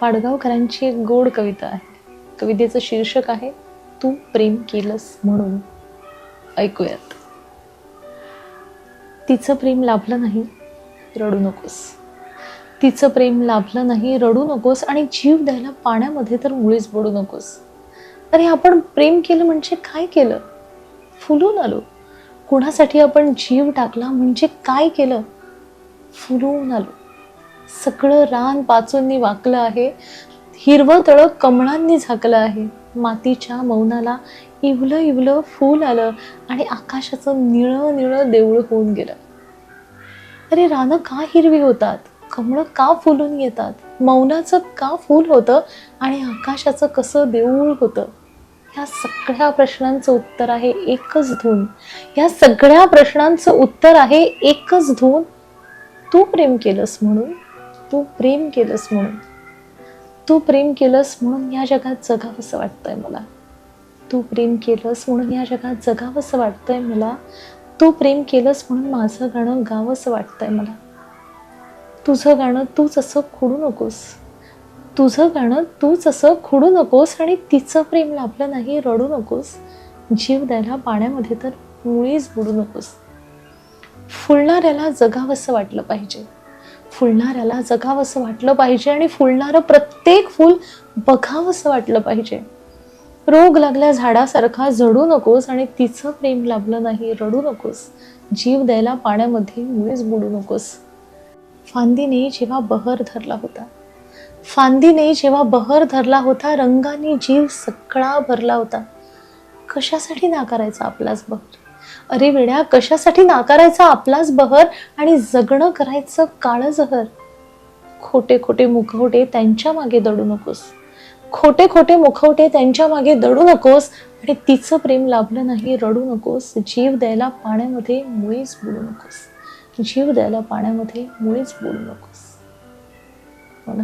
पाडगावकरांची एक गोड कविता आहे. कवितेचं शीर्षक आहे तू प्रेम केलंस म्हणून. ऐकूयात. तिचं प्रेम लाभलं नाही रडू नकोस. तिचं प्रेम लाभलं नाही रडू नकोस, आणि जीव द्यायला पाण्यामध्ये तर मुळीच बुडू नकोस. अरे आपण प्रेम केलं म्हणजे काय केलं? फुलून आलो. कुणासाठी आपण जीव टाकला म्हणजे काय केलं? फुलून आलो. सगळं रान पाचूंनी वाकलं आहे, हिरवं तळ कमळांनी झाकलं आहे. मातीच्या मौनाला इवलं इवलं फूल आलं, आणि आकाशाचं निळं निळं देऊळ होऊन गेलं. अरे रानं का हिरवी होतात? कमळं का फुलून येतात? मौनाचं का फूल होतं आणि आकाशाचं कसं देऊळ होतं? ह्या सगळ्या प्रश्नांचं उत्तर आहे एकच धून. ह्या सगळ्या प्रश्नांचं उत्तर आहे एकच धून. तू प्रेम केलंस म्हणून. तू प्रेम केलंस म्हणून. तू प्रेम केलंस म्हणून या जगात जगावंसं वाटतंय मला. तू प्रेम केलंस म्हणून या जगात जगावंसं वाटतंय मला. तू प्रेम केलंस म्हणून माझं गाणं गावंसं वाटतंय मला. तुझं गाणं तूच असं खुडू नकोस. तुझं गाणं तूच असं खुडू नकोस, आणि तिचं प्रेम लाभलं नाही रडू नकोस. जीव द्यायला पाण्यामध्ये तर मुळीच बुडू नकोस. फुलणाऱ्याला जगावंसं वाटलं पाहिजे. फुलणाऱ्याला जगावंसं वाटलं पाहिजे, आणि फुलणारं प्रत्येक फूल बघावंसं वाटलं पाहिजे. रोग लागल्या झाडासारखा जडू नकोस, आणि तिचं प्रेम लाभलं नाही रडू नकोस. जीव द्यायला पाण्यामध्ये मुळीच बुडू नकोस. फांदीने जेव्हा बहर धरला होता, फांदीने जेव्हा बहर धरला होता, रंगाने जीव सगळा भरला होता. कशासाठी नाकारायचा आपलाच बहर? अरे वेड्या, कशासाठी नाकारायचा आपलाच बहर आणि जगणं करायचं काळं जहर? खोटे खोटे मुखवटे त्यांच्या मागे दडू नकोस. खोटे खोटे मुखवटे त्यांच्या मागे दडू नकोस, आणि तिचं प्रेम लाभलं नाही रडू नकोस. जीव द्यायला पाण्यामध्ये मुळीच बुडू नकोस. जीव द्यायला पाण्यामध्ये मुळीच बुडू नकोस. हो ना?